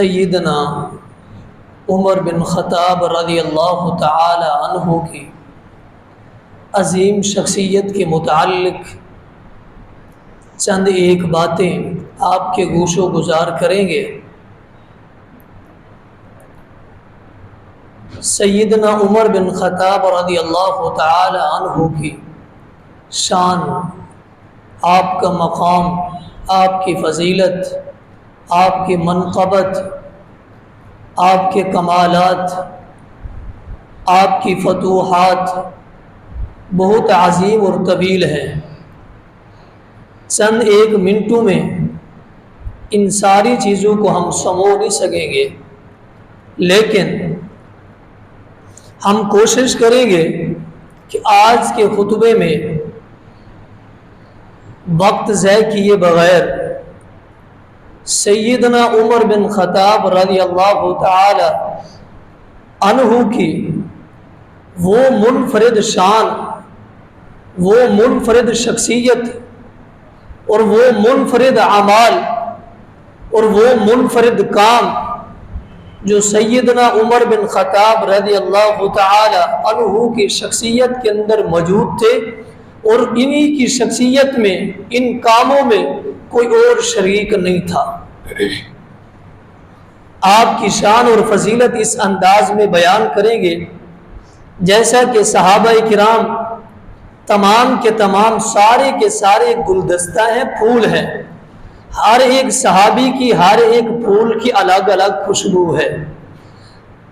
سیدنا عمر بن خطاب رضی اللہ تعالی عنہ کی عظیم شخصیت کے متعلق چند ایک باتیں آپ کے گوش و گزار کریں گے۔ سیدنا عمر بن خطاب رضی اللہ تعالی عنہ کی شان، آپ کا مقام، آپ کی فضیلت، آپ کی منقبت، آپ کے کمالات، آپ کی فتوحات بہت عظیم اور طویل ہے۔ چند ایک منٹوں میں ان ساری چیزوں کو ہم سمو نہیں سکیں گے، لیکن ہم کوشش کریں گے کہ آج کے خطبے میں وقت ضائع کیے بغیر سیدنا عمر بن خطاب رضی اللہ تعالی عنہ کی وہ منفرد شان، وہ منفرد شخصیت اور وہ منفرد اعمال اور وہ منفرد کام جو سیدنا عمر بن خطاب رضی اللہ تعالی عنہ کی شخصیت کے اندر موجود تھے، اور انہی کی شخصیت میں، ان کاموں میں کوئی اور شریک نہیں تھا۔ آپ کی شان اور فضیلت اس انداز میں بیان کریں گے جیسا کہ صحابہ کرام تمام کے تمام سارے کے سارے گلدستہ ہیں، پھول ہیں، ہر ایک صحابی کی ہر ایک پھول کی الگ الگ خوشبو ہے،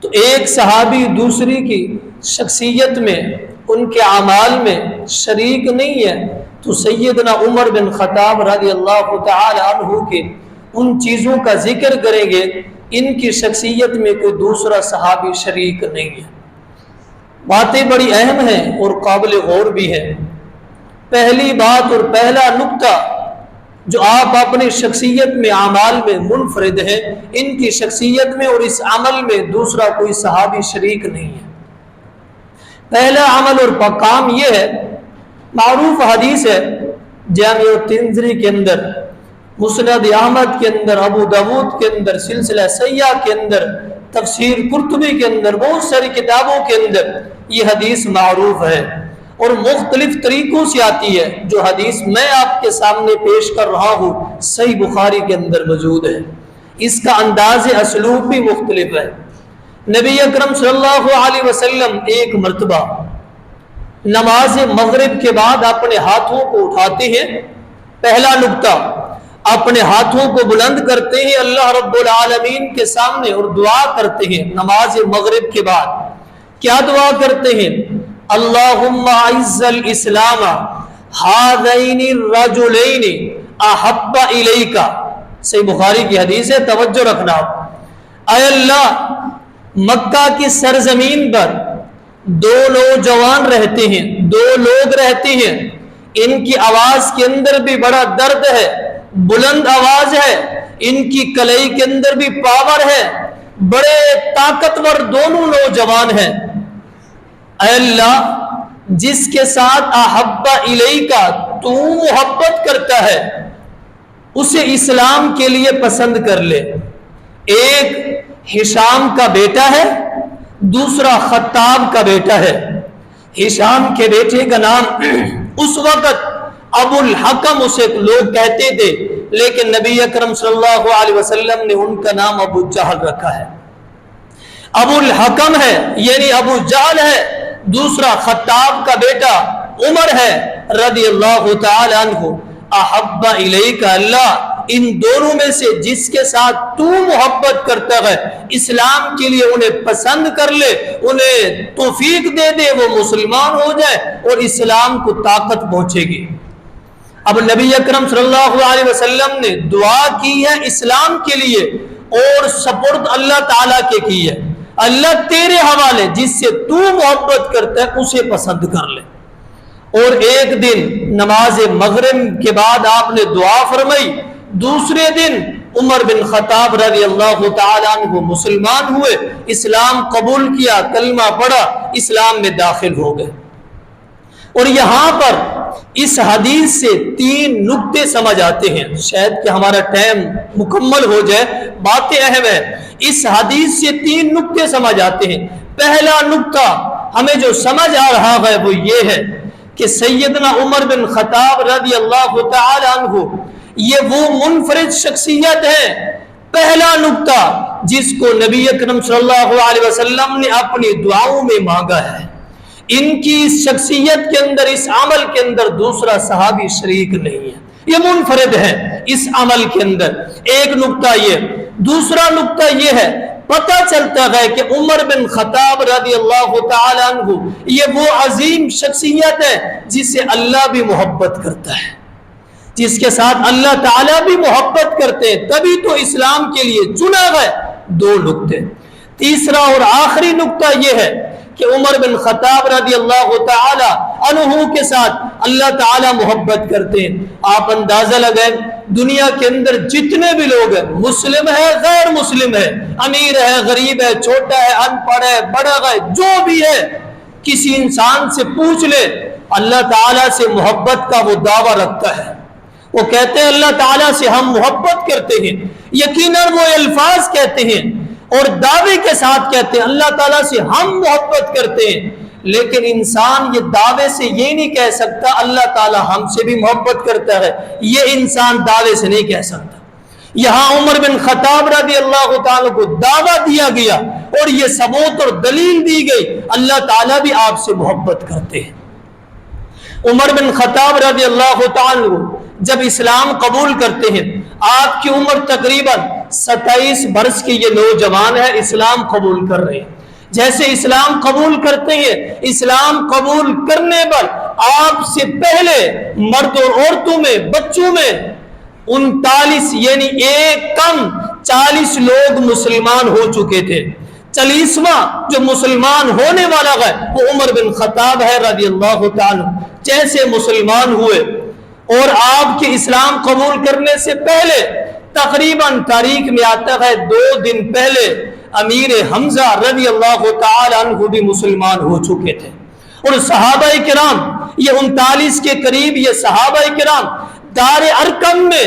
تو ایک صحابی دوسری کی شخصیت میں، ان کے اعمال میں شریک نہیں ہے، تو سیدنا عمر بن خطاب رضی اللہ تعالی عنہ کے ان چیزوں کا ذکر کریں گے، ان کی شخصیت میں کوئی دوسرا صحابی شریک نہیں ہے۔ باتیں بڑی اہم ہیں اور قابل غور بھی ہیں۔ پہلی بات اور پہلا نقطہ جو آپ اپنی شخصیت میں، اعمال میں منفرد ہیں، ان کی شخصیت میں اور اس عمل میں دوسرا کوئی صحابی شریک نہیں ہے۔ پہلا عمل اور کام یہ ہے، معروف حدیث ہے جامع ترمذی کے اندر، مسند احمد کے اندر، ابو داود کے اندر، سلسلہ صحیحہ کے اندر، تفسیر قرطبی کے اندر، بہت ساری کتابوں کے اندر یہ حدیث معروف ہے اور مختلف طریقوں سے آتی ہے۔ جو حدیث میں آپ کے سامنے پیش کر رہا ہوں صحیح بخاری کے اندر موجود ہے، اس کا انداز اسلوب بھی مختلف ہے۔ نبی اکرم صلی اللہ علیہ وسلم ایک مرتبہ نماز مغرب کے بعد اپنے ہاتھوں کو اٹھاتے ہیں۔ پہلا نقطہ، اپنے ہاتھوں کو بلند کرتے ہیں اللہ رب العالمین کے سامنے اور دعا کرتے ہیں۔ نماز مغرب کے بعد کیا دعا کرتے ہیں؟ اللہم اعز الاسلام ہذین الرجلین احب الیک، صحیح بخاری کی حدیث ہے، توجہ رکھنا۔ اے اللہ، مکہ کی سرزمین پر دو نوجوان رہتے ہیں، دو لوگ رہتے ہیں، ان کی آواز کے اندر بھی بڑا درد ہے، بلند آواز ہے، ان کی کلائی کے اندر بھی پاور ہے، بڑے طاقتور دونوں نوجوان ہیں۔ اے اللہ، جس کے ساتھ احب الیک تو محبت کرتا ہے اسے اسلام کے لیے پسند کر لے۔ ایک ہشام کا بیٹا ہے، دوسرا خطاب کا بیٹا ہے۔ ہشام کے بیٹے کا نام اس وقت ابو الحکم اسے لوگ کہتے تھے، لیکن نبی اکرم صلی اللہ علیہ وسلم نے ان کا نام ابو جہل رکھا ہے۔ ابو الحکم ہے یعنی ابو جہل ہے، دوسرا خطاب کا بیٹا عمر ہے رضی اللہ تعالی عنہ۔ احب الیک، اللہ ان دونوں میں سے جس کے ساتھ تو محبت کرتا ہے اسلام کے لیے انہیں پسند کر لے، انہیں توفیق دے دے، وہ مسلمان ہو جائے اور اسلام کو طاقت پہنچے گی۔ اب نبی اکرم صلی اللہ علیہ وسلم نے دعا کی ہے اسلام کے لیے اور سپرد اللہ تعالیٰ کے کی ہے، اللہ تیرے حوالے، جس سے تو محبت کرتا ہے اسے پسند کر لے۔ اور ایک دن نماز مغرب کے بعد آپ نے دعا فرمائی، دوسرے دن عمر بن خطاب رضی اللہ تعالی عنہ مسلمان ہوئے، اسلام قبول کیا، کلمہ پڑھا، اسلام میں داخل ہو گئے۔ اور یہاں پر اس حدیث سے 3 نقطے سمجھ آتے ہیں، شاید کہ ہمارا ٹائم مکمل ہو جائے، باتیں اہم ہیں۔ اس حدیث سے 3 نقطے سمجھ آتے ہیں۔ پہلا نقطہ ہمیں جو سمجھ آ رہا ہے وہ یہ ہے کہ سیدنا عمر بن خطاب رضی اللہ تعالی عنہ یہ وہ منفرد شخصیت ہے، پہلا نقطہ جس کو نبی اکرم صلی اللہ علیہ وسلم نے اپنی دعاؤں میں مانگا ہے۔ ان کی اس شخصیت کے اندر، اس عمل کے اندر دوسرا صحابی شریک نہیں ہے، یہ منفرد ہے اس عمل کے اندر۔ ایک نقطہ یہ، دوسرا نقطہ یہ ہے، پتہ چلتا ہے کہ عمر بن خطاب رضی اللہ تعالی عنہ یہ وہ عظیم شخصیت ہے جس سے اللہ بھی محبت کرتا ہے، جس کے ساتھ اللہ تعالیٰ بھی محبت کرتے ہیں، تبھی تو اسلام کے لیے چنا گئے۔ 2 نقطے۔ تیسرا اور آخری نقطہ یہ ہے کہ عمر بن خطاب رضی اللہ تعالی عنہ کے ساتھ اللہ تعالیٰ محبت کرتے ہیں۔ آپ اندازہ لگائیں، دنیا کے اندر جتنے بھی لوگ ہیں، مسلم ہے غیر مسلم ہے، امیر ہے غریب ہے، چھوٹا ہے ان پڑھ ہے بڑا ہے، جو بھی ہے، کسی انسان سے پوچھ لے، اللہ تعالیٰ سے محبت کا وہ دعویٰ رکھتا ہے۔ وہ کہتے ہیں اللہ تعالیٰ سے ہم محبت کرتے ہیں، یقیناً وہ الفاظ کہتے ہیں اور دعوے کے ساتھ کہتے ہیں اللہ تعالیٰ سے ہم محبت کرتے ہیں، لیکن انسان یہ دعوے سے یہ نہیں کہہ سکتا اللہ تعالیٰ ہم سے بھی محبت کرتا ہے، یہ انسان دعوے سے نہیں کہہ سکتا۔ یہاں عمر بن خطاب رضی اللہ تعالیٰ کو دعویٰ دیا گیا اور یہ ثبوت اور دلیل دی گئی اللہ تعالیٰ بھی آپ سے محبت کرتے ہیں۔ عمر بن خطاب رضی اللہ تعالیٰ جب اسلام قبول کرتے ہیں، آپ کی عمر تقریباً 27 برس کے یہ نوجوان ہے، اسلام قبول کر رہے ہیں۔ جیسے اسلام قبول کرتے ہیں، اسلام قبول کرنے پر آپ سے پہلے مرد اور عورتوں میں، بچوں میں 39 یعنی ایک کم 40 لوگ مسلمان ہو چکے تھے۔ 40واں جو مسلمان ہونے والا ہے وہ عمر بن خطاب ہے رضی اللہ تعالی۔ جیسے مسلمان ہوئے اور آپ کے اسلام قبول کرنے سے پہلے تقریباً تاریخ میں آتا ہے 2 دن پہلے امیر حمزہ رضی اللہ تعالی عنہ بھی مسلمان ہو چکے تھے۔ اور صحابہ کرام یہ 39 کے قریب یہ صحابہ کرام دار ارقم میں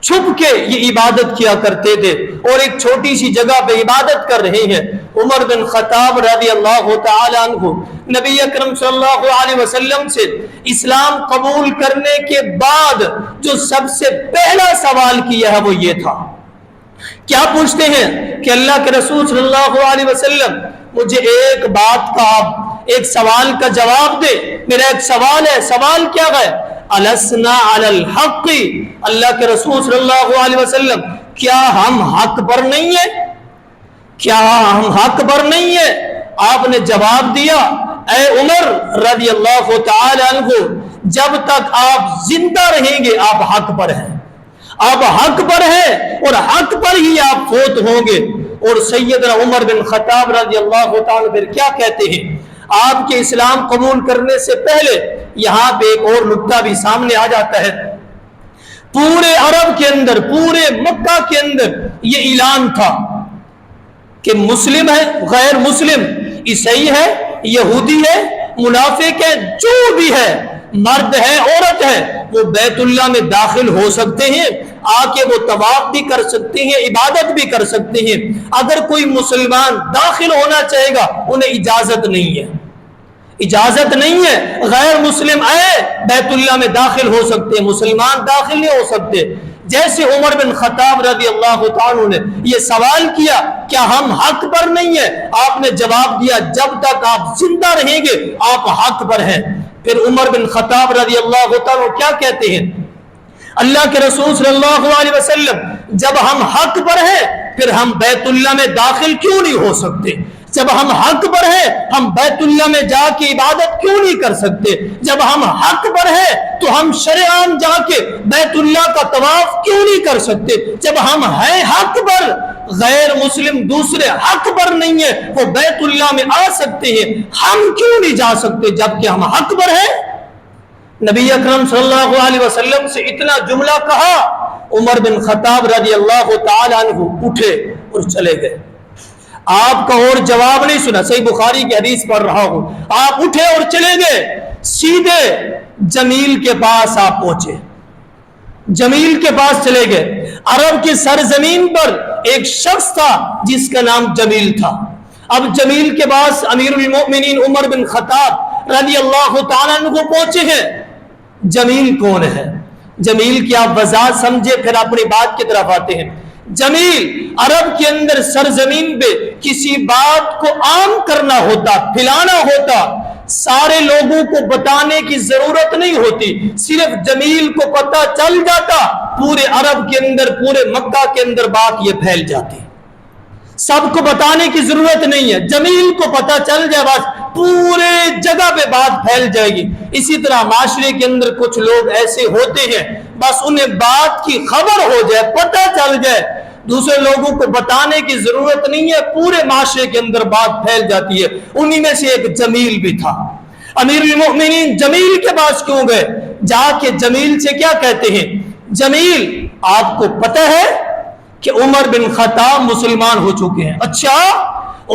چھپ کے یہ عبادت کیا کرتے تھے اور ایک چھوٹی سی جگہ پہ عبادت کر رہے ہیں۔ عمر بن خطاب رضی اللہ تعالی عنہ نبی اکرم صلی اللہ علیہ وسلم سے اسلام قبول کرنے کے بعد جو سب سے پہلا سوال کیا ہے وہ یہ تھا، کیا پوچھتے ہیں کہ اللہ کے رسول صلی اللہ علیہ وسلم مجھے ایک بات کا، ایک سوال کا جواب دے، میرا ایک سوال ہے۔ سوال کیا ہے؟ السنا علی الحق، اللہ کے رسول صلی اللہ علیہ وسلم کیا ہم حق پر نہیں ہیں؟ کیا ہم حق پر نہیں ہیں؟ آپ نے جواب دیا، اے عمر رضی اللہ تعالی عنہ، جب تک آپ زندہ رہیں گے آپ حق پر ہیں، آپ حق پر ہیں اور حق پر ہی آپ فوت ہوں گے۔ اور سیدنا عمر بن خطاب رضی اللہ تعالی پھر کیا کہتے ہیں؟ آپ کے اسلام قبول کرنے سے پہلے یہاں پہ ایک اور نقطہ بھی سامنے آ جاتا ہے۔ پورے عرب کے اندر، پورے مکہ کے اندر یہ اعلان تھا کہ مسلم ہے، غیر مسلم، عیسائی ہے، یہودی ہے، منافق ہے، جو بھی ہے، مرد ہے، عورت ہے، وہ بیت اللہ میں داخل ہو سکتے ہیں، آ کے وہ طواف بھی کر سکتے ہیں، عبادت بھی کر سکتے ہیں۔ اگر کوئی مسلمان داخل ہونا چاہے گا انہیں اجازت نہیں ہے، اجازت نہیں ہے۔ غیر مسلم آئے بیت اللہ میں داخل ہو سکتے ہیں، مسلمان داخل نہیں ہو سکتے۔ جیسے عمر بن خطاب رضی اللہ تعالیٰ نے یہ سوال کیا کیا ہم حق پر نہیں ہیں، آپ نے جواب دیا جب تک آپ زندہ رہیں گے آپ حق پر ہیں۔ پھر عمر بن خطاب رضی اللہ تعالیٰ کیا کہتے ہیں؟ اللہ کے رسول صلی اللہ علیہ وسلم جب ہم حق پر ہیں پھر ہم بیت اللہ میں داخل کیوں نہیں ہو سکتے؟ جب ہم حق پر ہیں ہم بیت اللہ میں جا کے عبادت کیوں نہیں کر سکتے؟ جب ہم حق پر ہیں تو ہم شرعاً جا کے بیت اللہ کا طواف کیوں نہیں کر سکتے؟ جب ہم ہیں حق پر، غیر مسلم دوسرے حق پر نہیں ہے، وہ بیت اللہ میں آ سکتے ہیں، ہم کیوں نہیں جا سکتے جبکہ ہم حق پر ہیں؟ نبی اکرم صلی اللہ علیہ وسلم سے اتنا جملہ کہا، عمر بن خطاب رضی اللہ تعالی عنہ اٹھے اور چلے گئے۔ آپ کا اور جواب نہیں سنا، صحیح بخاری کی حدیث پڑھ رہا ہوں، آپ اٹھے اور چلے گئے، سیدھے جمیل کے پاس آپ پہنچے، جمیل کے پاس چلے گئے۔ عرب کی سرزمین پر ایک شخص تھا جس کا نام جمیل تھا۔ اب جمیل کے پاس امیر المؤمنین عمر بن خطاب رضی اللہ تعالیٰ عنہ کو پہنچے ہیں۔ جمیل کون ہے؟ جمیل کی آپ وضاحت سمجھے پھر اپنی بات کی طرف آتے ہیں۔ جمیل عرب کے اندر سرزمین پہ کسی بات کو عام کرنا ہوتا، پھیلانا ہوتا، سارے لوگوں کو بتانے کی ضرورت نہیں ہوتی، صرف جمیل کو پتہ چل جاتا، پورے عرب کے اندر، پورے مکہ کے اندر بات یہ پھیل جاتی، سب کو بتانے کی ضرورت نہیں ہے، جمیل کو پتہ چل جائے بس پورے جگہ پہ بات پھیل جائے گی۔ اسی طرح معاشرے کے اندر کچھ لوگ ایسے ہوتے ہیں، بس انہیں بات کی خبر ہو جائے، پتہ چل جائے، دوسرے لوگوں کو بتانے کی ضرورت نہیں ہے، پورے معاشرے کے اندر بات پھیل جاتی ہے۔ انہی میں سے ایک جمیل بھی تھا۔ امیر المؤمنین جمیل کے پاس کیوں گئے؟ جا کے جمیل سے کیا کہتے ہیں؟ جمیل، آپ کو پتہ ہے کہ عمر بن خطاب مسلمان ہو چکے ہیں؟ اچھا،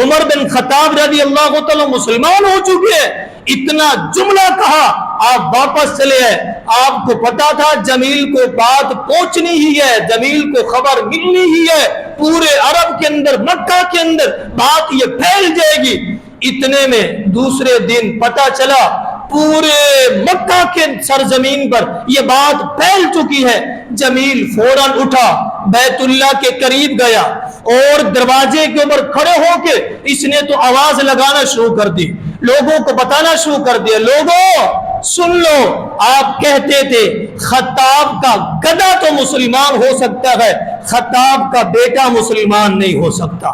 عمر بن خطاب رضی اللہ تعالی مسلمان ہو چکے ہیں؟ اتنا جملہ کہا، آپ واپس چلے آئے۔ آپ کو پتا تھا جمیل کو بات پہنچنی ہی ہے، جمیل کو خبر ملنی ہی ہے، پورے عرب کے اندر، مکہ کے اندر بات یہ پھیل جائے گی۔ اتنے میں دوسرے دن پتا چلا پورے مکہ کے سرزمین پر یہ بات پھیل چکی ہے۔ جمیل فوراً اٹھا، بیت اللہ کے قریب گیا اور دروازے کے اوپر کھڑے ہو کے اس نے تو آواز لگانا شروع کر دی، لوگوں کو بتانا شروع کر دیا، لوگوں سن لو، آپ کہتے تھے خطاب کا گدھا تو مسلمان ہو سکتا ہے، خطاب کا بیٹا مسلمان نہیں ہو سکتا۔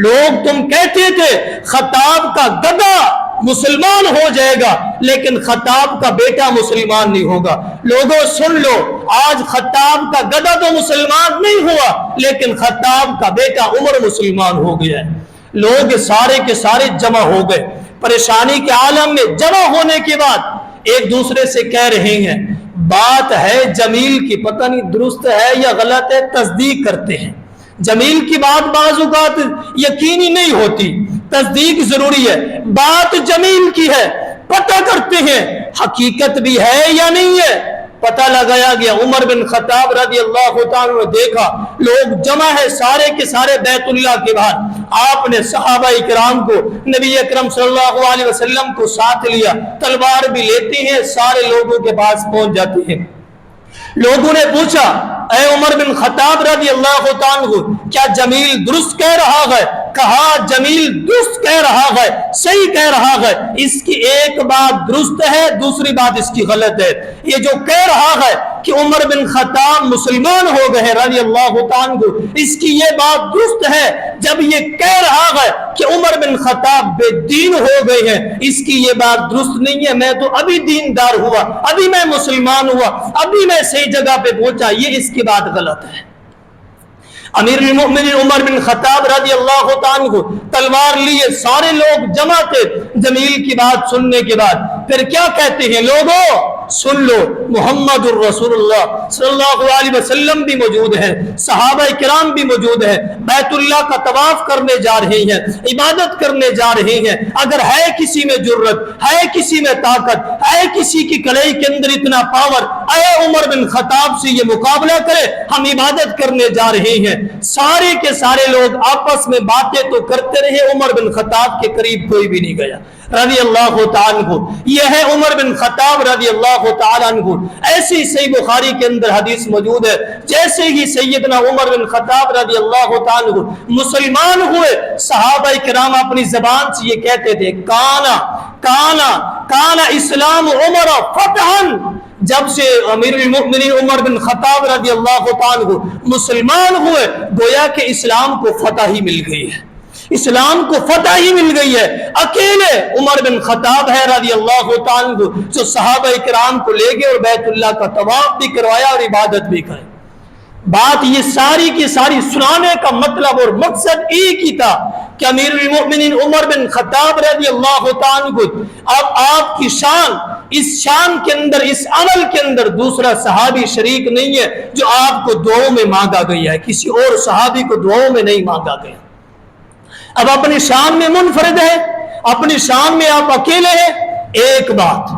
لوگ تم کہتے تھے خطاب کا گدھا مسلمان ہو جائے گا لیکن خطاب کا بیٹا مسلمان نہیں ہوگا۔ لوگوں سن لو، آج خطاب کا گدھا تو مسلمان نہیں ہوا لیکن خطاب کا بیٹا عمر مسلمان ہو گیا ہے۔ لوگ سارے کے سارے جمع ہو گئے، پریشانی کے عالم میں جمع ہونے کے بعد ایک دوسرے سے کہہ رہے ہیں بات ہے جمیل کی، پتہ نہیں درست ہے یا غلط ہے، تصدیق کرتے ہیں۔ جمیل کی بات بعض اوقات یقینی نہیں ہوتی، تصدیق ضروری ہے۔ بات جمیل کی ہے، پتہ کرتے ہیں حقیقت بھی ہے یا نہیں ہے۔ پتہ لگایا گیا، عمر بن خطاب رضی اللہ تعالیٰ نے دیکھا لوگ جمع ہے سارے کے سارے بیت اللہ کے باہر، آپ نے صحابہ کرام کو، نبی اکرم صلی اللہ علیہ وسلم کو ساتھ لیا، تلوار بھی لیتے ہیں، سارے لوگوں کے پاس پہنچ جاتے ہیں۔ لوگوں نے پوچھا اے عمر بن خطاب رضی اللہ تعالیٰ کیا جمیل درست کہہ رہا ہے؟ کہا جمیل درست کہہ رہا ہے، صحیح کہہ رہا ہے، اس کی ایک بات درست ہے، دوسری بات اس کی غلط ہے۔ یہ جو کہہ رہا ہے کہ عمر بن خطاب مسلمان ہو گئے رضی اللہ تعالیٰ، اس کی یہ بات درست ہے۔ جب یہ کہہ رہا ہے کہ عمر بن خطاب بے دین ہو گئے ہیں، اس کی یہ بات درست نہیں ہے، میں تو ابھی دیندار ہوا، ابھی میں مسلمان ہوا، ابھی میں صحیح جگہ پہ پہنچا، یہ اس کی بات غلط ہے۔ امیر المؤمنین عمر بن خطاب رضی اللہ تعالیٰ تلوار لیے سارے لوگ جمع تھے جمیل کی بات سننے کے بعد۔ پھر کیا کہتے ہیں لوگوں سن لو، محمد الرسول اللہ صلی اللہ علیہ وسلم بھی موجود ہیں، صحابہ کرام بھی موجود ہیں، بیت اللہ کا طواف کرنے جا رہے ہیں، عبادت کرنے جا رہے ہیں، اگر ہے کسی میں جرت، ہے کسی میں طاقت، ہے کسی کی کلائی کے اندر اتنا پاور، اے عمر بن خطاب سے یہ مقابلہ کرے، ہم عبادت کرنے جا رہے ہیں۔ سارے کے سارے لوگ آپس میں باتیں تو کرتے رہے، عمر بن خطاب کے قریب کوئی بھی نہیں گیا رضی اللہ تعالیٰ عنہ۔ یہ ہے عمر بن خطاب رضی اللہ تعالیٰ عنہ۔ ایسی صحیح بخاری کے اندر حدیث موجود ہے، جیسے ہی سیدنا عمر بن خطاب رضی اللہ تعالیٰ عنہ مسلمان ہوئے، صحابہ کرام اپنی زبان سے یہ کہتے تھے کانا کانا کانا اسلام عمر فتحن۔ جب سے امیر المؤمنین عمر بن خطاب رضی اللہ تعالیٰ مسلمان ہوئے، گویا کہ اسلام کو فتح ہی مل گئی ہے، اسلام کو فتح ہی مل گئی ہے۔ اکیلے عمر بن خطاب ہے رضی اللہ تعالیٰ جو صحابہ کرام کو لے گئے اور بیت اللہ کا طواف بھی کروایا اور عبادت بھی کرے۔ بات یہ ساری کی ساری سنانے کا مطلب اور مقصد ایک ہی تھا کہ امیر المؤمنین عمر بن خطاب رضی اللہ تعالیٰ اب آپ کی شان، اس شان کے اندر، اس عمل کے اندر دوسرا صحابی شریک نہیں ہے جو آپ کو دعاؤں میں مانگا گیا ہے، کسی اور صحابی کو دعاؤں میں نہیں مانگا گیا۔ اب اپنی شان میں منفرد ہے، اپنی شان میں آپ اکیلے ہیں، ایک بات۔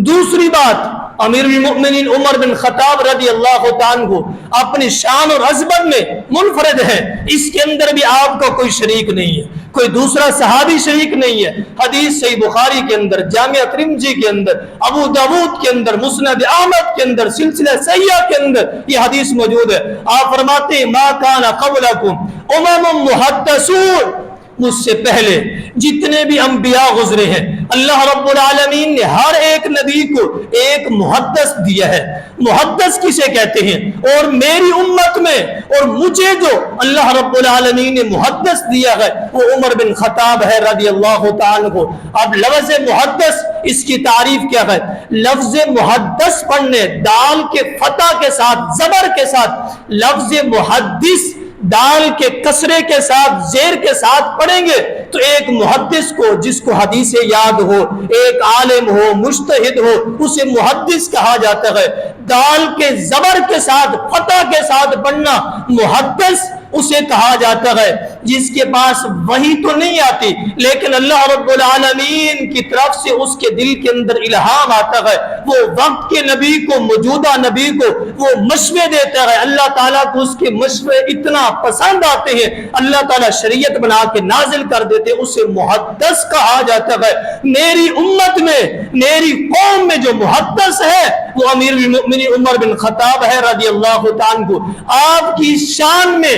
دوسری بات، امیر المؤمنین عمر بن خطاب رضی اللہ تعالیٰ عنہ اپنی شان اور عظمت میں منفرد ہے، اس کے اندر بھی آپ کا کوئی شریک نہیں ہے، کوئی دوسرا صحابی شریک نہیں ہے۔ حدیث صحیح بخاری کے اندر، جامع ترمذی کے اندر، ابو داود کے اندر، مسند احمد کے اندر، سلسلہ صحیحہ کے اندر یہ حدیث موجود ہے۔ آپ فرماتے ہیں ما کان قبلکم امم محدثون، مجھ سے پہلے جتنے بھی انبیاء گزرے ہیں اللہ رب العالمین نے ہر ایک نبی کو ایک محدث دیا ہے۔ محدث کسے کہتے ہیں؟ اور میری امت میں اور مجھے جو اللہ رب العالمین نے محدث دیا ہے وہ عمر بن خطاب ہے رضی اللہ تعالیٰ عنہ۔ اب لفظ محدث، اس کی تعریف کیا ہے؟ لفظ محدث پڑھنے، دال کے فتح کے ساتھ، زبر کے ساتھ، لفظ محدث دال کے کسرے کے ساتھ، زیر کے ساتھ پڑھیں گے تو ایک محدث کو، جس کو حدیث یاد ہو، ایک عالم ہو، مجتہد ہو، اسے محدث کہا جاتا ہے۔ دال کے زبر کے ساتھ، فتح کے ساتھ پڑھنا، محدث اسے کہا جاتا ہے جس کے پاس وحی تو نہیں آتی لیکن اللہ رب العالمین کی طرف سے اس کے دل کے اندر الہام آتا ہے، وہ وقت کے نبی کو، موجودہ نبی کو وہ مشورے دیتا ہے، اللہ تعالیٰ کو اس کے مشورے اتنا پسند آتے ہیں، اللہ تعالیٰ شریعت بنا کے نازل کر دیتے، اسے محدث کہا جاتا ہے۔ میری امت میں، میری قوم میں جو محدث ہے وہ امیر المؤمنین عمر بن خطاب ہے رضی اللہ تعالیٰ عنہ۔ آپ کی شان میں،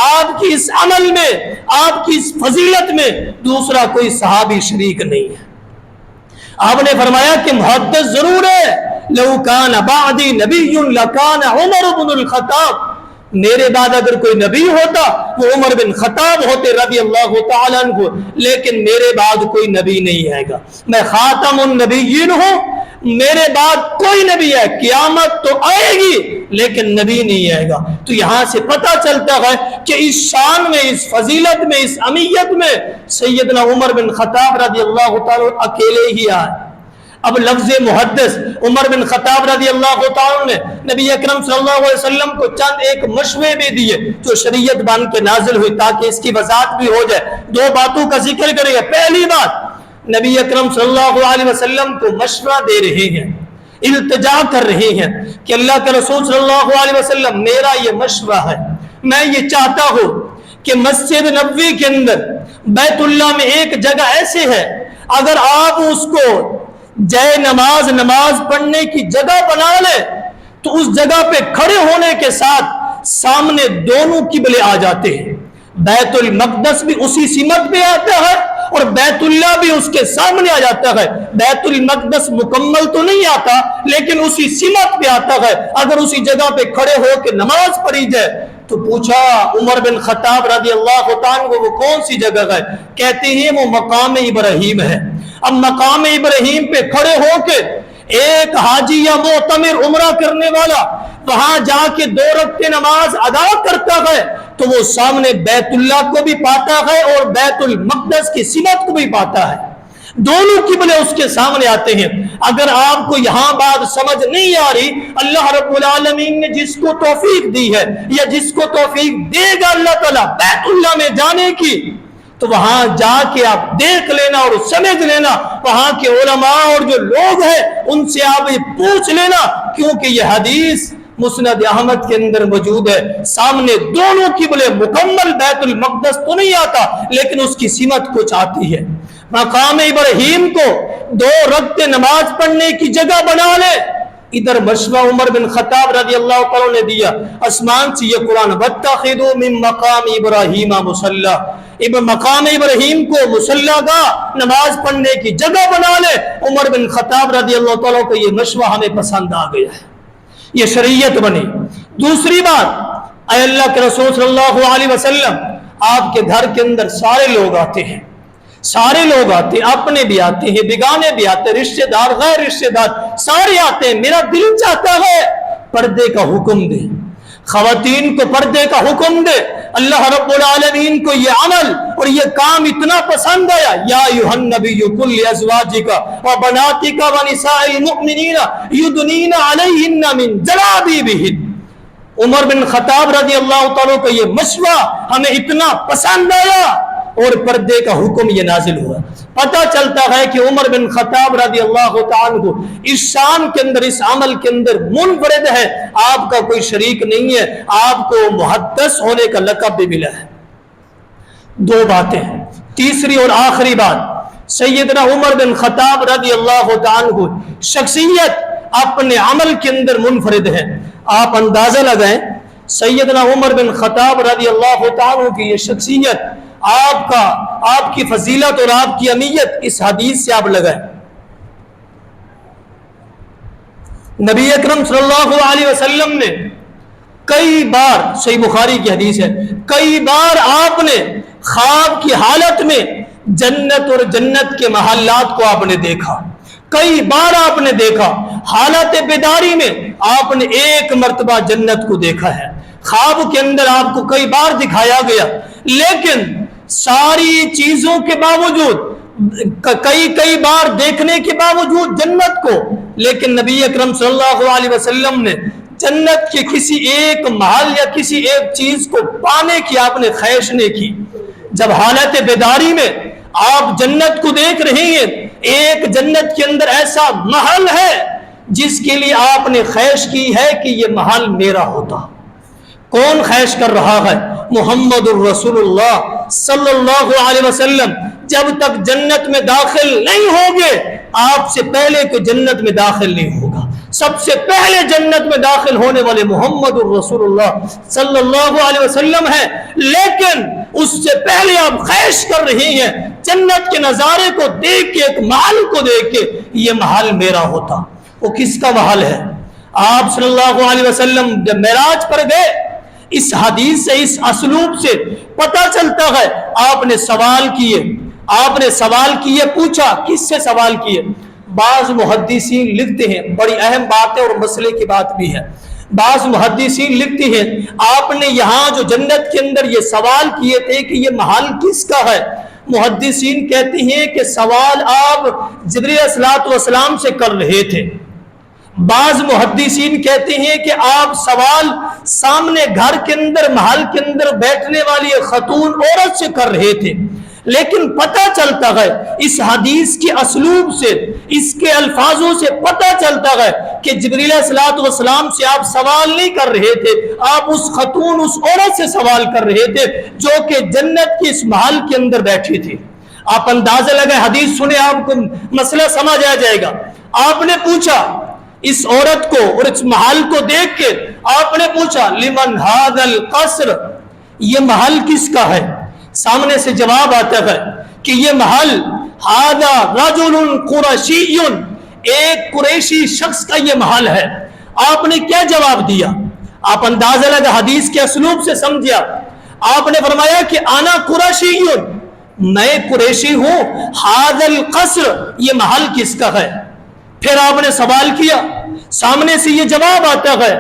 آپ کی اس عمل میں، آپ کی اس فضیلت میں دوسرا کوئی صحابی شریک نہیں ہے۔ آپ نے فرمایا کہ محدث ضرور ہے، لو کان بعدی نبی لکان عمر بن الخطاب، میرے بعد اگر کوئی نبی ہوتا وہ عمر بن خطاب ہوتے رضی اللہ تعالیٰ عنہ، لیکن میرے بعد کوئی نبی نہیں آئے گا، میں خاتم النبیین ہوں، میرے بعد کوئی نبی ہے، قیامت تو آئے گی لیکن نبی نہیں آئے گا۔ تو یہاں سے پتہ چلتا ہے کہ اس شان میں، اس فضیلت میں، اس امیت میں سیدنا عمر بن خطاب رضی اللہ تعالیٰ اکیلے ہی آئے۔ اب لفظ محدث، عمر بن خطاب رضی اللہ تعالیٰ نے نبی اکرم صلی اللہ علیہ وسلم کو چند ایک مشورے بھی دیے جو شریعت بن کے نازل ہوئی، تاکہ اس کی وضاحت بھی ہو جائے۔ دو باتوں کا ذکر کریں گے۔ پہلی بات، نبی اکرم صلی اللہ علیہ وسلم کو مشورہ دے رہے ہیں، التجا کر رہے ہیں کہ اللہ کے رسول صلی اللہ علیہ وسلم، میرا یہ مشورہ ہے، میں یہ چاہتا ہوں کہ مسجد نبوی کے اندر بیت اللہ میں ایک جگہ ایسے ہے، اگر آپ اس کو جے نماز پڑھنے کی جگہ بنا لے تو اس جگہ پہ کھڑے ہونے کے ساتھ سامنے دونوں قبلے آ جاتے ہیں، بیت المقدس بھی اسی سمت پہ آتا ہے اور بیت اللہ بھی اس کے سامنے آ جاتا ہے۔ بیت المقدس مکمل تو نہیں آتا لیکن اسی سمت پہ آتا ہے، اگر اسی جگہ پہ کھڑے ہو کے نماز پڑھی جائے تو پوچھا عمر بن خطاب رضی اللہ تعالیٰ عنہ وہ کون سی جگہ ہے؟ کہتے ہیں وہ مقام ابراہیم ہے۔ اب مقام ابراہیم پہ کھڑے ہو کے ایک حاجی یا معتمر عمرہ کرنے والا وہاں جا کے 2 رکعت نماز ادا کرتا ہے تو وہ سامنے بیت اللہ کو بھی پاتا ہے اور بیت المقدس کی سمت کو بھی پاتا ہے، دونوں قبلے اس کے سامنے آتے ہیں۔ اگر آپ کو یہاں بات سمجھ نہیں آ رہی، اللہ رب العالمین نے جس کو توفیق دی ہے یا جس کو توفیق دے گا اللہ تعالیٰ بیت اللہ میں جانے کی، تو وہاں جا کے آپ دیکھ لینا اور سمجھ لینا، وہاں کے علماء اور جو لوگ ہیں ان سے آپ یہ پوچھ لینا، کیونکہ یہ حدیث مسند احمد کے اندر موجود ہے، سامنے دونوں قبلے، مکمل بیت المقدس تو نہیں آتا لیکن اس کی سمت کچھ آتی ہے۔ مقام ابراہیم کو 2 رکعت نماز پڑھنے کی جگہ بنا لے، ادھر مشورہ عمر بن خطاب رضی اللہ تعالیٰ نے دیا، آسمان سے یہ قرآن وَاتَّخِذُوا مِن مَّقَامِ إِبْرَاهِيمَ مُصَلًّى، مقام ابراہیم کو مصلی گاہ، نماز پڑھنے کی جگہ بنا لے۔ عمر بن خطاب رضی اللہ تعالیٰ کو یہ مشورہ ہمیں پسند آ گیا ہے، یہ شریعت بنی۔ دوسری بات، اے اللہ کے رسول صلی اللہ علیہ وسلم، آپ کے گھر کے اندر سارے لوگ آتے ہیں، سارے لوگ آتے ہیں، اپنے بھی آتے ہیں، بیگانے بھی آتے ہیں، رشتہ دار غیر رشتہ دار سارے آتے ہیں۔ میرا دل چاہتا ہے پردے کا حکم دے، خواتین کو پردے کا حکم دے۔ اللہ رب العالمین کو یہ عمل اور یہ کام اتنا پسند آیا، یا ایھا النبی قل لازواجک وبناتک ونساء المؤمنین یدنین علیہن من جلابیبہن۔ عمر بن خطاب رضی اللہ تعالیٰ کو یہ مشورہ ہمیں اتنا پسند آیا اور پردے کا حکم یہ نازل ہوا۔ پتہ چلتا ہے کہ عمر بن خطاب رضی اللہ تعالیٰ عنہ اس شان کے اندر، اس عمل کے اندر منفرد ہے، آپ کا کوئی شریک نہیں ہے، آپ کو محدث ہونے کا لقب بھی ملا ہے۔ دو باتیں ہیں۔ تیسری اور آخری بات، سیدنا عمر بن خطاب رضی اللہ تعالیٰ عنہ شخصیت اپنے عمل کے اندر منفرد ہے۔ آپ اندازہ لگائیں سیدنا عمر بن خطاب رضی اللہ تعالیٰ عنہ کی یہ شخصیت، آپ کی فضیلت اور آپ کی اہمیت اس حدیث سے آپ لگائیں۔ نبی اکرم صلی اللہ علیہ وسلم نے کئی بار، صحیح بخاری کی حدیث ہے، کئی بار آپ نے خواب کی حالت میں جنت اور جنت کے محلات کو آپ نے دیکھا، کئی بار آپ نے دیکھا۔ حالت بیداری میں آپ نے ایک مرتبہ جنت کو دیکھا ہے، خواب کے اندر آپ کو کئی بار دکھایا گیا، لیکن ساری چیزوں کے باوجود، کئی بار دیکھنے کے باوجود جنت کو، لیکن نبی اکرم صلی اللہ علیہ وسلم نے جنت کے کسی ایک محل یا کسی ایک چیز کو پانے کی آپ نے خواہش نہیں کی۔ جب حالت بیداری میں آپ جنت کو دیکھ رہے ہیں، ایک جنت کے اندر ایسا محل ہے جس کے لیے آپ نے خواہش کی ہے کہ یہ محل میرا ہوتا۔ کون خواہش کر رہا ہے؟ محمد الرسول اللہ صلی اللہ علیہ وسلم جب تک جنت میں داخل نہیں ہوگے، آپ سے پہلے کوئی جنت میں داخل نہیں ہوگا۔ سب سے پہلے جنت میں داخل ہونے والے محمد الرسول اللہ صلی اللہ علیہ وسلم ہیں، لیکن اس سے پہلے آپ خواہش کر رہے ہیں جنت کے نظارے کو دیکھ کے، ایک محل کو دیکھ کے، یہ محل میرا ہوتا۔ وہ کس کا محل ہے؟ آپ صلی اللہ علیہ وسلم جب معراج پر گئے، اس حدیث سے، اس اسلوب سے پتہ چلتا ہے آپ نے سوال کیے، پوچھا کس سے سوال کیے؟ بعض محدثین لکھتے ہیں، بڑی اہم بات ہے اور مسئلے کی بات بھی ہے، بعض محدثین لکھتے ہیں آپ نے یہاں جو جنت کے اندر یہ سوال کیے تھے کہ یہ محل کس کا ہے، محدثین کہتے ہیں کہ سوال آپ جبریل علیہ السلام سے کر رہے تھے۔ بعض محدثین کہتے ہیں کہ آپ سوال سامنے گھر کے اندر، محل کے اندر بیٹھنے والی خاتون عورت سے کر رہے تھے، لیکن پتہ چلتا ہے اس حدیث کے اسلوب سے، اس کے الفاظوں سے پتہ چلتا ہے کہ جبریل علیہ السلام سے آپ سوال نہیں کر رہے تھے، آپ اس خاتون، اس عورت سے سوال کر رہے تھے جو کہ جنت کے اس محل کے اندر بیٹھی تھی۔ آپ اندازہ لگائیں، حدیث سنے، آپ کو مسئلہ سمجھ آ جائے گا۔ آپ نے پوچھا اس عورت کو اور اس محل کو دیکھ کے آپ نے پوچھا لمن ھذا القصر، یہ محل کس کا ہے؟ سامنے سے جواب آتا ہے کہ یہ محل ھذا رجل قرشی، ایک قریشی شخص کا یہ محل ہے۔ آپ نے کیا جواب دیا؟ آپ اندازہ لگا، حدیث کے اسلوب سے سمجھا، آپ نے فرمایا کہ انا قرشی، میں قریشی ہوں، ھذا القصر، یہ محل کس کا ہے؟ پھر آپ نے سوال کیا، سامنے سے یہ جواب آتا ہے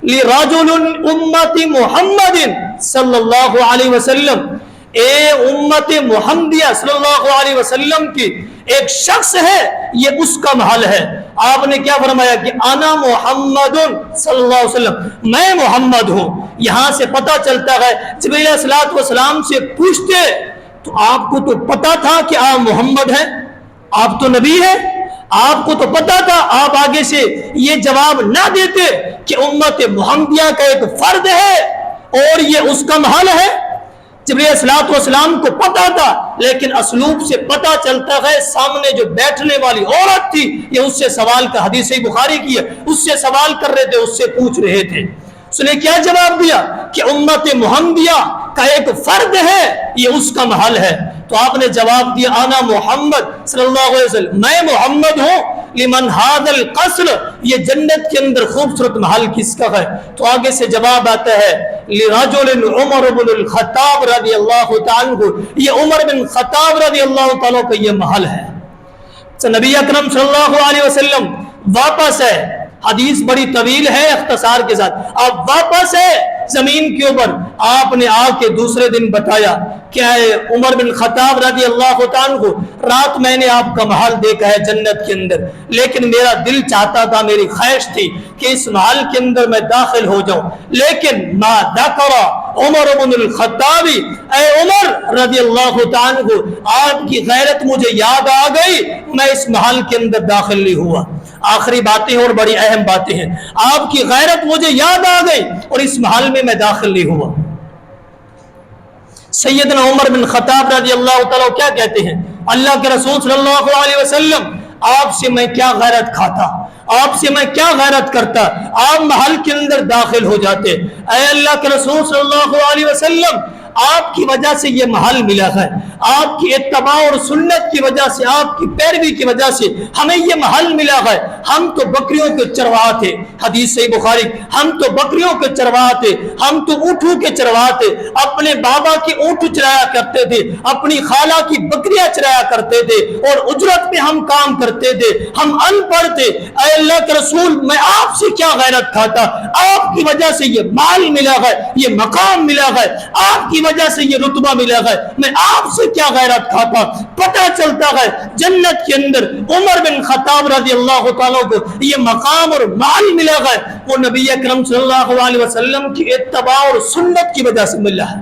لرجل امت محمد صلی اللہ علیہ وسلم، اے امت محمدیہ صلی اللہ علیہ وسلم کی ایک شخص ہے، یہ اس کا محل ہے۔ آپ نے کیا فرمایا کہ انا محمد صلی اللہ علیہ وسلم، میں محمد ہوں۔ یہاں سے پتہ چلتا ہے جبریل علیہ السلام سے پوچھتے تو آپ کو تو پتہ تھا کہ آپ محمد ہیں، آپ تو نبی ہیں، آپ کو تو پتا تھا، آپ آگے سے یہ جواب نہ دیتے کہ امت محمدیہ کا ایک فرد ہے اور یہ اس کا محل ہے۔ جبریل علیہ السلام کو پتا تھا، لیکن اسلوب سے پتا چلتا ہے سامنے جو بیٹھنے والی عورت تھی، یہ اس سے سوال کا، حدیث بخاری کی ہے، اس سے سوال کر رہے تھے، اس سے پوچھ رہے تھے۔ اس نے کیا جواب دیا کہ امت محمدیہ کا ایک فرد ہے، یہ اس کا محل ہے۔ تو آپ نے جواب دیا انا محمد صلی اللہ علیہ وسلم، میں محمد ہوں، لمن ھذا القصر، یہ جنت کے اندر خوبصورت محل کس کا ہے؟ تو آگے سے جواب آتا ہے لرجل عمر بن الخطاب رضی اللہ تعالیٰ عنہ، یہ عمر بن خطاب رضی اللہ تعالیٰ کا یہ محل ہے۔ تو نبی اکرم صلی اللہ علیہ وسلم واپس ہے، حدیث بڑی طویل ہے، اختصار کے ساتھ اب واپس ہے زمین کے اوپر. آپ نے آ کے دوسرے دن بتایا کیا ہے عمر بن خطاب رضی اللہ عنہ کو، رات میں نے آپ کا محل دیکھا ہے جنت کے اندر، لیکن میرا دل چاہتا تھا، میری خواہش تھی کہ اس محل کے اندر میں داخل ہو جاؤں، لیکن ما ذکر عمر بن الخطاب، اے عمر رضی اللہ عنہ کو آپ کی غیرت مجھے یاد آ گئی، میں اس محل کے اندر داخل نہیں ہوا. آخری باتیں اور بڑی اہم باتیں ہیں. آپ کی غیرت مجھے یاد آ گئی اور اس محل میں داخل نہیں ہوا. سیدنا عمر بن خطاب رضی اللہ تعالیٰ کیا کہتے ہیں، اللہ کے رسول صلی اللہ علیہ وسلم آپ سے میں کیا غیرت کھاتا، آپ سے میں کیا غیرت کرتا، آپ محل کے اندر داخل ہو جاتے. اے اللہ کے رسول صلی اللہ علیہ وسلم آپ کی وجہ سے یہ محل ملا ہے، آپ کی اتباع اور سنت کی وجہ سے، آپ کی پیروی کی وجہ سے ہمیں یہ محل ملا ہے. ہم تو بکریوں کے چرواہا تھے، حدیث صحیح بخاری، ہم تو بکریوں کے چرواہا تھے، ہم تو اونٹوں کے چرواہا تھے، اپنے بابا کی اونٹ چرایا کرتے تھے، اپنی خالہ کی بکریاں چرایا کرتے تھے اور اجرت پہ ہم کام کرتے تھے، ہم ان پڑھ تھے. اے اللہ کے رسول میں آپ سے کیا غیرت کھاتا، آپ کی وجہ سے یہ مال ملا ہے، یہ مقام ملا ہے، آپ کی وجہ سے یہ رتبہ ملا ہے، میں آپ سے کیا غیرت کھاتا. پتہ چلتا ہے جنت کے اندر عمر بن خطاب رضی اللہ تعالیٰ کو یہ مقام اور مال ملا ہے، وہ نبی اکرم صلی اللہ علیہ وسلم کی اتباع اور سنت کی وجہ سے ملا ہے.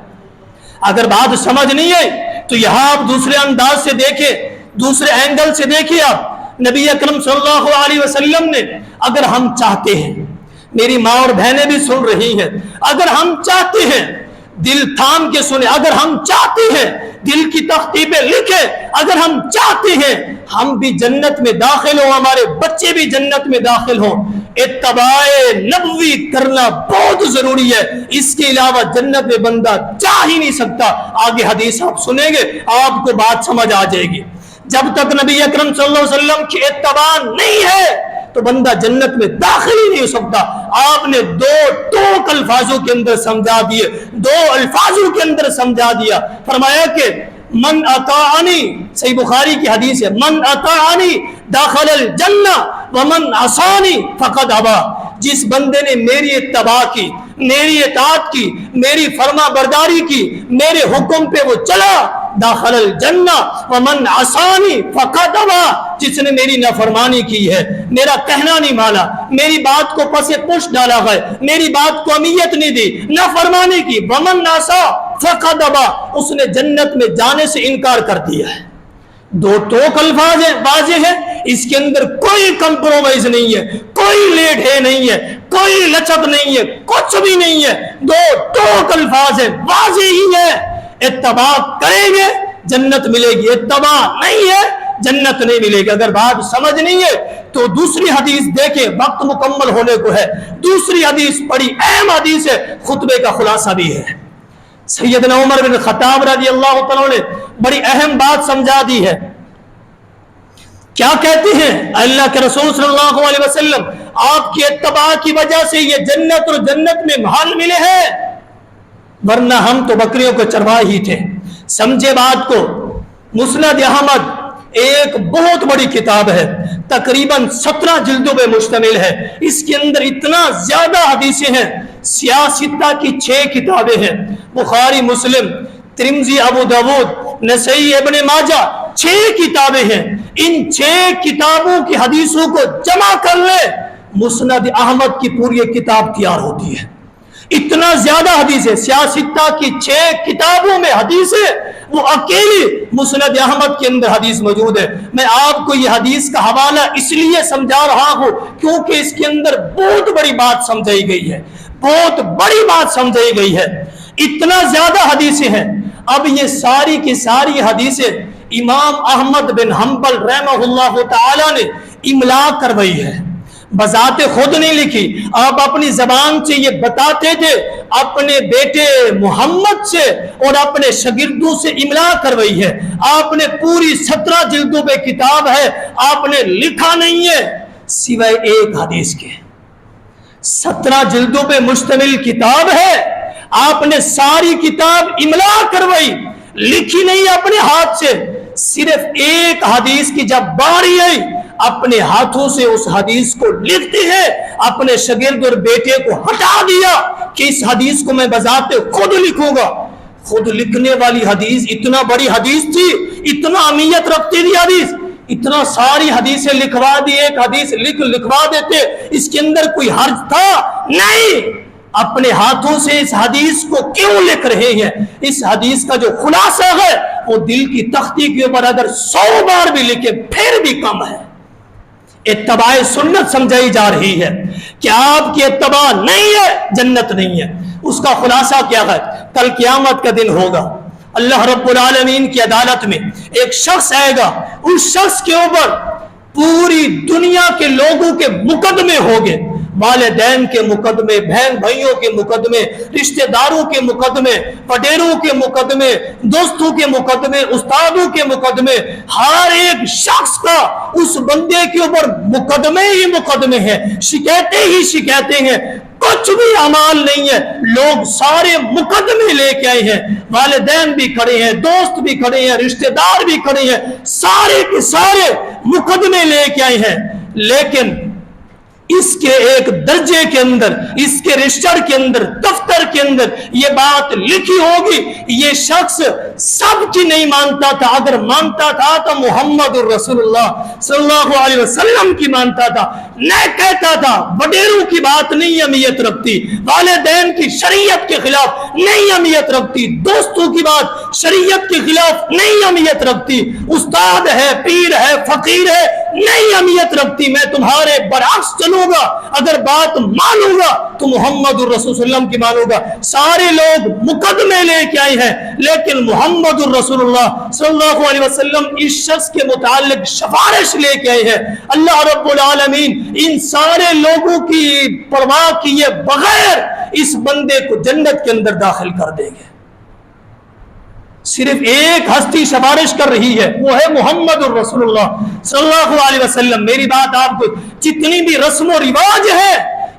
اگر بات سمجھ نہیں آئی تو یہاں آپ دوسرے انداز سے دیکھیں، دوسرے اینگل سے دیکھیں. آپ نبی اکرم صلی اللہ علیہ وسلم نے، اگر ہم چاہتے ہیں، میری ماں اور بہنیں بھی سن رہی ہیں، اگر ہم چاہتے ہیں، دل تھام کے سنیں، اگر ہم چاہتے ہیں دل کی تختی پہ لکھیں، اگر ہم چاہتے ہیں ہم بھی جنت میں داخل ہوں، ہمارے بچے بھی جنت میں داخل ہوں، اتباع نبوی کرنا بہت ضروری ہے. اس کے علاوہ جنت میں بندہ جا ہی نہیں سکتا. آگے حدیث آپ سنیں گے آپ کو بات سمجھ آ جائے گی. جب تک نبی اکرم صلی اللہ علیہ وسلم کی اتباع نہیں ہے تو بندہ جنت میں داخل ہی نہیں ہو سکتا. آپ نے دو ٹوک الفاظوں کے اندر سمجھا دیے، دو الفاظوں کے اندر سمجھا دیا. فرمایا کہ من اطاعنی، صحیح بخاری کی حدیث ہے، من اطاعنی داخل الجنہ ومن عصانی فقد ابا. جس بندے نے میری اتباع کی، میری اطاعت کی، میری فرما برداری کی، میرے حکم پہ وہ چلا، داخل الجنہ ومن عصانی فقد ابا. جس نے میری نافرمانی کی ہے، میرا کہنا نہیں مانا، میری بات کو پس پش ڈالا ہے، میری بات کو اہمیت نہیں دی، نافرمانی کی، ومن عصا فقد ابا، اس نے جنت میں جانے سے انکار کر دیا ہے. دو ٹوک الفاظ ہیں، واضح ہے، اس کے اندر کوئی کمپرومائز نہیں ہے، کوئی لیٹ ہے نہیں ہے، کوئی لچک نہیں ہے، کچھ بھی نہیں ہے. دو ٹوک الفاظ ہیں، واضح ہی ہے. اتباع کریں گے جنت ملے گی، اتباع نہیں ہے جنت نہیں ملے گی. اگر بات سمجھ نہیں ہے تو دوسری حدیث دیکھیں، وقت مکمل ہونے کو ہے. دوسری حدیث بڑی اہم حدیث ہے، خطبے کا خلاصہ بھی ہے. سیدنا عمر بن خطاب رضی اللہ تعالیٰ نے بڑی اہم بات سمجھا دی ہے. کیا کہتے ہیں اللہ کے رسول صلی اللہ علیہ وسلم، آپ کی اتباع کی وجہ سے یہ جنت اور جنت میں محل ملے ہیں، ورنہ ہم تو بکریوں کو چرواہے ہی تھے. سمجھے بات کو. مسند احمد ایک بہت بڑی کتاب ہے، تقریباً 17 جلدوں پہ مشتمل ہے. اس کے اندر اتنا زیادہ حدیثیں ہیں. سیاستہ کی 6 کتابیں ہیں، بخاری، مسلم، ترمذی، ابو داود، نسائی، ابن ماجہ، 6 کتابیں ہیں. ان 6 کتابوں کی حدیثوں کو جمع کر لے، مسند احمد کی پوری کتاب تیار ہوتی ہے. اتنا زیادہ حدیث ہے. سیاستہ کی 6 کتابوں میں حدیثیں، وہ اکیلی مسند احمد کے اندر حدیث موجود ہے. میں آپ کو یہ حدیث کا حوالہ اس لیے سمجھا رہا ہوں کیونکہ اس کے اندر بہت بڑی بات سمجھائی گئی ہے، بہت بڑی بات سمجھائی گئی ہے. اتنا زیادہ حدیثیں ہیں. اب یہ ساری کی ساری حدیثیں امام احمد بن حنبل رحمہ اللہ تعالی نے املا کروائی ہے، بذات خود نہیں لکھی. آپ اپنی زبان سے یہ بتاتے تھے، اپنے بیٹے محمد سے اور اپنے شاگردوں سے املا کروائی ہے. آپ نے پوری 17 جلدوں پہ کتاب ہے، آپ نے لکھا نہیں ہے سوائے ایک حدیث کے. 17 جلدوں پہ مشتمل کتاب ہے، آپ نے ساری کتاب املا کروائی، لکھی نہیں اپنے ہاتھ سے. صرف ایک حدیث کی جب باری آئی اپنے ہاتھوں سے اس حدیث کو لکھتے ہیں، اپنے شاگرد اور بیٹے کو ہٹا دیا کہ اس حدیث کو میں بذات خود لکھوں گا۔ خود لکھنے والی حدیث اتنا بڑی حدیث تھی، اتنا اہمیت رکھتی تھی حدیث، اتنا ساری حدیثیں لکھوا دی، ایک حدیث لکھوا دیتے، اس کے اندر کوئی حرج تھا نہیں۔ اپنے ہاتھوں سے اس حدیث کو کیوں لکھ رہے ہیں؟ اس حدیث کا جو خلاصہ ہے وہ دل کی تختی کے اوپر اگر 100 بار بھی لکھے پھر بھی کم ہے۔ اتباع سنت سمجھائی جا رہی ہے کہ آپ کی اتباع نہیں ہے، جنت نہیں ہے۔ اس کا خلاصہ کیا ہے؟ کل قیامت کا دن ہوگا، اللہ رب العالمین کی عدالت میں ایک شخص آئے گا، اس شخص کے اوپر پوری دنیا کے لوگوں کے مقدمے ہوگے، والدین کے مقدمے، بہن بھائیوں کے مقدمے، رشتہ داروں کے مقدمے، وڈیروں کے مقدمے، دوستوں کے مقدمے، استادوں کے مقدمے، ہر ایک شخص کا اس بندے کے اوپر مقدمے ہی مقدمے ہیں، شکایتیں ہی شکایتیں ہیں، کچھ بھی اعمال نہیں ہے، لوگ سارے مقدمے لے کے آئے ہیں، والدین بھی کھڑے ہیں، دوست بھی کھڑے ہیں، رشتہ دار بھی کھڑے ہیں، سارے کے سارے مقدمے لے کے آئے ہیں، لیکن اس کے ایک درجے کے اندر، اس کے رجسٹر کے اندر، دفتر کے اندر یہ بات لکھی ہوگی، یہ شخص سب کی نہیں مانتا تھا، اگر مانتا تھا تو محمد رسول اللہ صلی اللہ علیہ وسلم کی مانتا تھا، نہ کہتا تھا وڈیروں کی بات نہیں اہمیت رکھتی، والدین کی شریعت کے خلاف نہیں اہمیت رکھتی، دوستوں کی بات شریعت کے خلاف نہیں اہمیت رکھتی، استاد ہے، پیر ہے، فقیر ہے، نہیں اہمیت رکھتی، میں تمہارے برعکس چلوں گا، اگر بات مانوں گا تو محمد الرسول صلی اللہ علیہ وسلم کی مانوں گا۔ سارے لوگ مقدمے لے کے آئے ہیں، لیکن محمد الرسول اللہ صلی اللہ علیہ وسلم اس شخص کے متعلق سفارش لے کے آئے ہیں۔ اللہ رب العالمین ان سارے لوگوں کی پرواہ کیے بغیر اس بندے کو جنت کے اندر داخل کر دیں گے۔ صرف ایک ہستی سفارش کر رہی ہے، وہ ہے محمد الرسول اللہ صلی اللہ علیہ وسلم۔ میری بات آپ کو، جتنی بھی رسم و رواج ہے،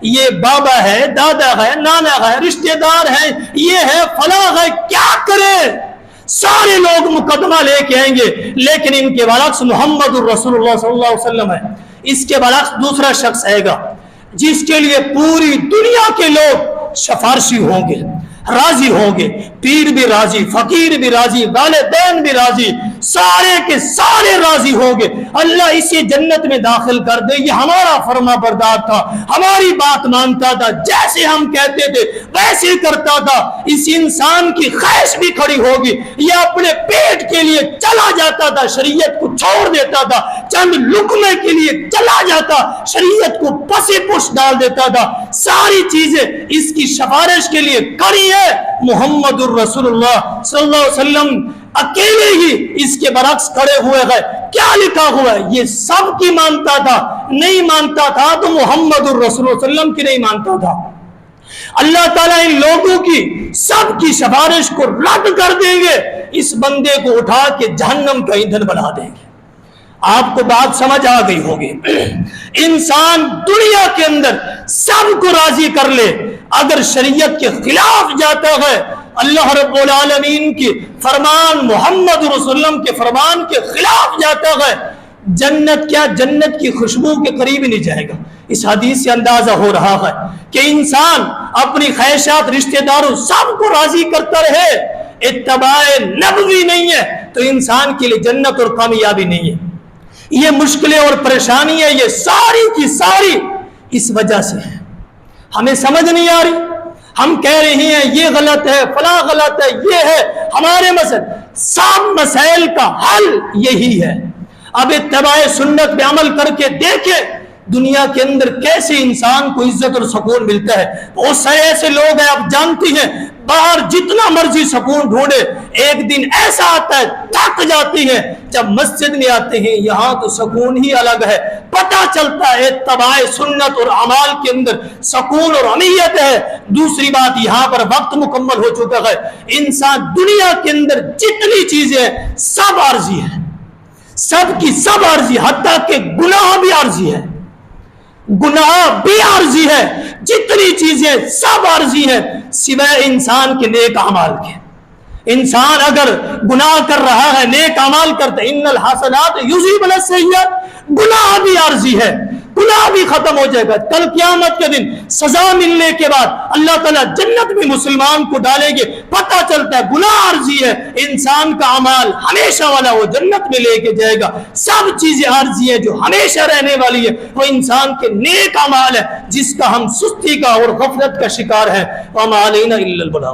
یہ بابا ہے، دادا ہے، نانا ہے، رشتہ دار ہے، یہ ہے، فلاں ہے، کیا کرے؟ سارے لوگ مقدمہ لے کے آئیں گے، لیکن ان کے برعکس محمد الرسول اللہ صلی اللہ علیہ وسلم ہے۔ اس کے برعکس دوسرا شخص آئے گا جس کے لیے پوری دنیا کے لوگ سفارشی ہوں گے، راضی ہوں گے، پیر بھی راضی، فقیر بھی راضی، والدین بھی راضی، سارے کے سارے راضی ہوں گے، اللہ اسے جنت میں داخل کر دے، یہ ہمارا فرما بردار تھا، ہماری بات مانتا تھا، جیسے ہم کہتے تھے ویسے کرتا تھا۔ اس انسان کی خواہش بھی کھڑی ہوگی، یہ اپنے پیٹ کے لیے چلا جاتا تھا، شریعت کو چھوڑ دیتا تھا، چند لقمے کے لیے چلا جاتا، شریعت کو پسے پش ڈال دیتا تھا، ساری چیزیں اس کی سفارش کے لیے کری ہے۔ محمد الرسول اللہ صلی اللہ علیہ وسلم اکیلے ہی اس کے برعکس کھڑے ہوئے گئے، کیا لکھا ہوا ہے؟ یہ سب کی مانتا تھا، نہیں مانتا تھا تو محمد الرسول صلی اللہ علیہ وسلم کی نہیں مانتا تھا۔ اللہ تعالیٰ ان لوگوں کی سب کی سفارش کو رد کر دیں گے، اس بندے کو اٹھا کے جہنم کا ایندھن بنا دیں گے۔ آپ کو بات سمجھ آ گئی ہوگی۔ انسان دنیا کے اندر سب کو راضی کر لے، اگر شریعت کے خلاف جاتا ہے، اللہ رب العالمین کی فرمان، محمد رسول اللہ کے فرمان کے خلاف جاتا ہے، جنت کیا، جنت کی خوشبو کے قریب ہی نہیں جائے گا۔ اس حدیث سے اندازہ ہو رہا ہے کہ انسان اپنی خواہشات، رشتہ داروں سب کو راضی کرتا رہے، اتباع نبوی نہیں ہے تو انسان کے لیے جنت اور کامیابی نہیں ہے۔ یہ مشکلیں اور پریشانیاں یہ ساری کی ساری اس وجہ سے ہے، ہمیں سمجھ نہیں آ رہی، ہم کہہ رہے ہیں یہ غلط ہے، فلاں غلط ہے، یہ ہے ہمارے مسئلے، سب مسائل کا حل یہی ہے۔ اب اتباع سنت پہ عمل کر کے دیکھیں دنیا کے اندر کیسے انسان کو عزت اور سکون ملتا ہے۔ بہت سارے ایسے لوگ ہیں، آپ جانتی ہیں، باہر جتنا مرضی سکون ڈھونڈے، ایک دن ایسا آتا ہے تھک جاتی ہیں، جب مسجد میں آتے ہیں یہاں تو سکون ہی الگ ہے، پتہ چلتا ہے اتباع سنت اور اعمال کے اندر سکون اور اہمیت ہے۔ دوسری بات، یہاں پر وقت مکمل ہو چکا ہے۔ انسان دنیا کے اندر جتنی چیزیں ہیں سب عارضی ہیں، سب کی سب عارضی، حتیٰ کہ گناہ بھی عارضی ہے، گناہ بھی عارضی ہے، جتنی چیزیں سب عارضی ہیں سوائے انسان کے نیک اعمال کے۔ انسان اگر گناہ کر رہا ہے، نیک اعمال کرتا ہے، ان الحسنات یذہبن السیئات، گناہ بھی عارضی ہے، گناہ بھی ختم ہو جائے گا۔ کل قیامت کے دن سزا ملنے کے بعد اللہ تعالیٰ جنت میں مسلمان کو ڈالیں گے، پتہ چلتا ہے گناہ عارضی ہے، انسان کا عمل ہمیشہ والا وہ جنت میں لے کے جائے گا۔ سب چیزیں عارضی ہیں، جو ہمیشہ رہنے والی ہے وہ انسان کے نیک اعمال ہے، جس کا ہم سستی کا اور غفلت کا شکار ہے۔ وما علینا الا البلاغ۔